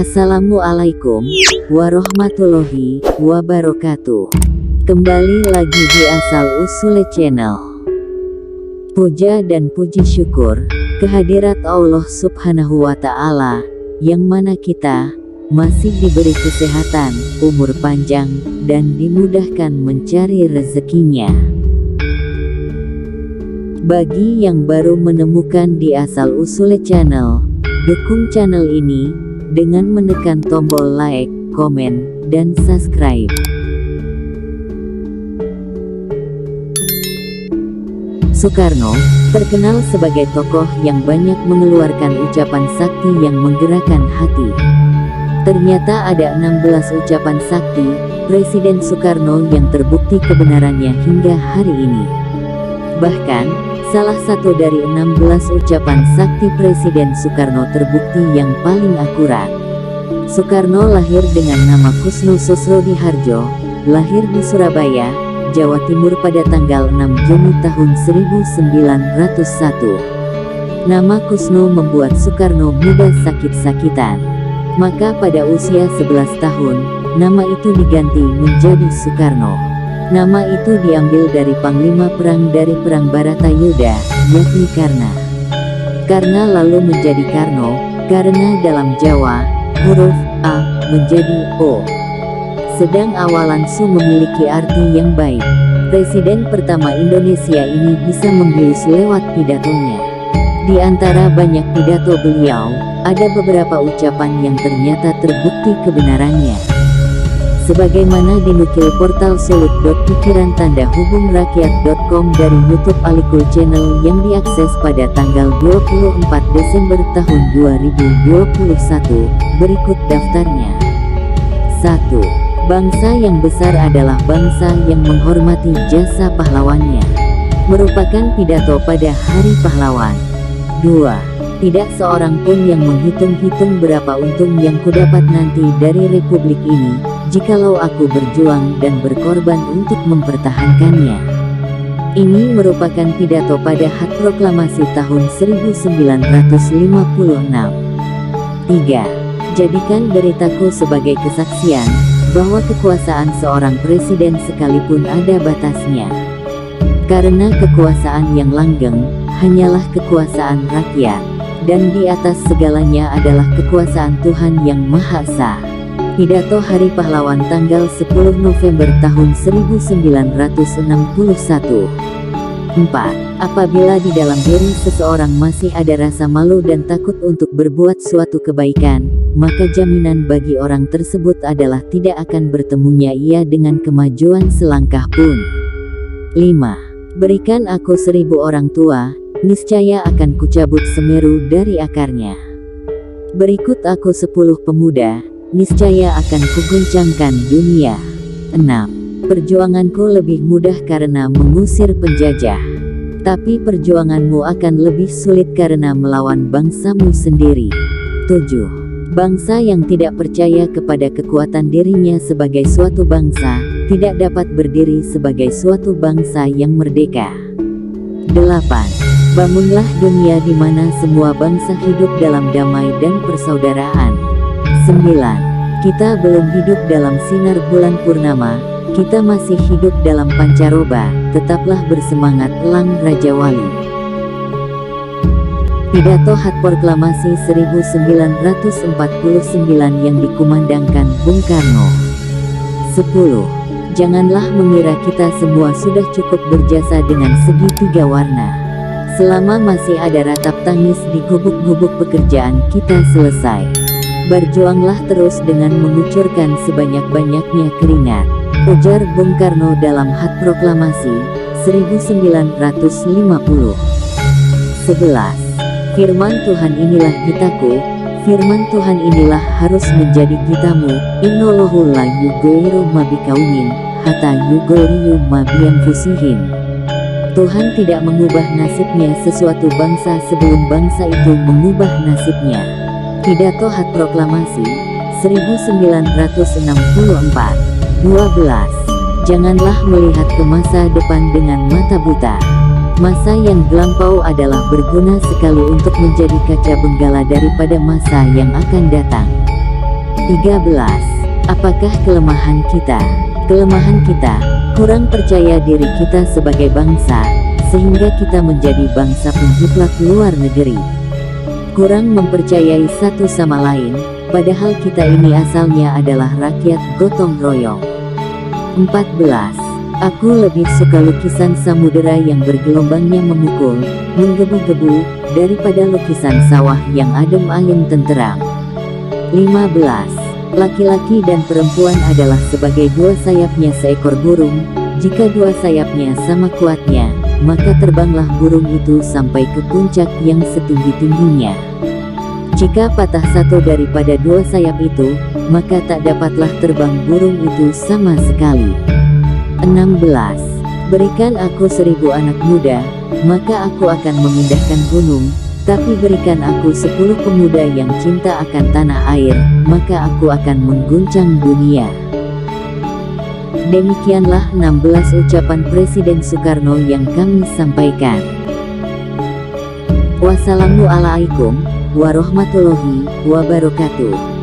Assalamualaikum warahmatullahi wabarakatuh. Kembali lagi di Asal Usule Channel. Puja dan puji syukur kehadirat Allah Subhanahu wa Ta'ala, yang mana kita masih diberi kesehatan, umur panjang, dan dimudahkan mencari rezekinya. Bagi yang baru menemukan di Asal Usule Channel, dukung channel ini dengan menekan tombol like, komen, dan subscribe. Soekarno terkenal sebagai tokoh yang banyak mengeluarkan ucapan sakti yang menggerakkan hati. Ternyata ada 16 ucapan sakti Presiden Soekarno yang terbukti kebenarannya hingga hari ini. Bahkan, salah satu dari 16 ucapan sakti Presiden Soekarno terbukti yang paling akurat. Soekarno lahir dengan nama Kusno Sosrodiharjo, lahir di Surabaya, Jawa Timur pada tanggal 6 Juni tahun 1901. Nama Kusno membuat Soekarno mudah sakit-sakitan. Maka pada usia 11 tahun, nama itu diganti menjadi Soekarno. Nama itu diambil dari panglima perang dari Perang Baratayuda, yakni Karna. Karna lalu menjadi Karno, karena dalam Jawa, huruf A menjadi O. Sedang awalan Su memiliki arti yang baik. Presiden pertama Indonesia ini bisa membius lewat pidatonya. Di antara banyak pidato beliau, ada beberapa ucapan yang ternyata terbukti kebenarannya. Sebagaimana dinukil portal sulut.pikiran-hubungrakyat.com dari YouTube Alikul Channel yang diakses pada tanggal 24 Desember tahun 2021, berikut daftarnya. 1. Bangsa yang besar adalah bangsa yang menghormati jasa pahlawannya. Merupakan pidato pada Hari Pahlawan. 2. Tidak seorang pun yang menghitung-hitung berapa untung yang kudapat nanti dari republik ini, jikalau aku berjuang dan berkorban untuk mempertahankannya. Ini merupakan pidato pada HUT Proklamasi tahun 1956. 3. Jadikan deritaku sebagai kesaksian, bahwa kekuasaan seorang presiden sekalipun ada batasnya. Karena kekuasaan yang langgeng, hanyalah kekuasaan rakyat. Dan di atas segalanya adalah kekuasaan Tuhan yang Maha Esa. Pidato Hari Pahlawan tanggal 10 November tahun 1961. 4. Apabila di dalam diri seseorang masih ada rasa malu dan takut untuk berbuat suatu kebaikan, maka jaminan bagi orang tersebut adalah tidak akan bertemunya ia dengan kemajuan selangkah pun. 5. Berikan aku 1000 orang tua, niscaya akan kucabut Semeru dari akarnya. Berikut aku 10 pemuda, niscaya akan kuguncangkan dunia. 6. Perjuanganku lebih mudah karena mengusir penjajah. Tapi perjuanganmu akan lebih sulit karena melawan bangsamu sendiri. 7. Bangsa yang tidak percaya kepada kekuatan dirinya sebagai suatu bangsa, tidak dapat berdiri sebagai suatu bangsa yang merdeka. 8. Bangunlah dunia di mana semua bangsa hidup dalam damai dan persaudaraan. 9. Kita belum hidup dalam sinar bulan purnama, kita masih hidup dalam pancaroba, tetaplah bersemangat elang Raja Wali. Pidato HUT Proklamasi 1949 yang dikumandangkan Bung Karno. 10. Janganlah mengira kita semua sudah cukup berjasa dengan segitiga warna. Selama masih ada ratap tangis di gubuk-gubuk pekerjaan kita selesai. Berjuanglah terus dengan mengucurkan sebanyak-banyaknya keringat, ujar Bung Karno dalam HUT Proklamasi 1950. 11. Firman Tuhan inilah kitaku, firman Tuhan inilah harus menjadi kitamu, innallaha la yughayyiru ma biqaumin hatta yughayyiru ma bi anfusihim. Tuhan tidak mengubah nasibnya sesuatu bangsa sebelum bangsa itu mengubah nasibnya. Pidato HUT Proklamasi 1964. 12. Janganlah melihat ke masa depan dengan mata buta. Masa yang lampau adalah berguna sekali untuk menjadi kaca benggala daripada masa yang akan datang. 13. Apakah kelemahan kita? Kelemahan kita, kurang percaya diri kita sebagai bangsa, sehingga kita menjadi bangsa penjiplak luar negeri. Kurang mempercayai satu sama lain, padahal kita ini asalnya adalah rakyat gotong royong. 14. Aku lebih suka lukisan samudera yang bergelombangnya memukul, menggebu-gebu, daripada lukisan sawah yang adem ayem tenteram. 15. Laki-laki dan perempuan adalah sebagai dua sayapnya seekor burung. Jika dua sayapnya sama kuatnya, maka terbanglah burung itu sampai ke puncak yang setinggi-tingginya. Jika patah satu daripada dua sayap itu, maka tak dapatlah terbang burung itu sama sekali. 16. Berikan aku 1000 anak muda, maka aku akan memindahkan gunung. Tapi berikan aku 10 pemuda yang cinta akan tanah air, maka aku akan mengguncang dunia. Demikianlah 16 ucapan Presiden Soekarno yang kami sampaikan. Wassalamualaikum warahmatullahi wabarakatuh.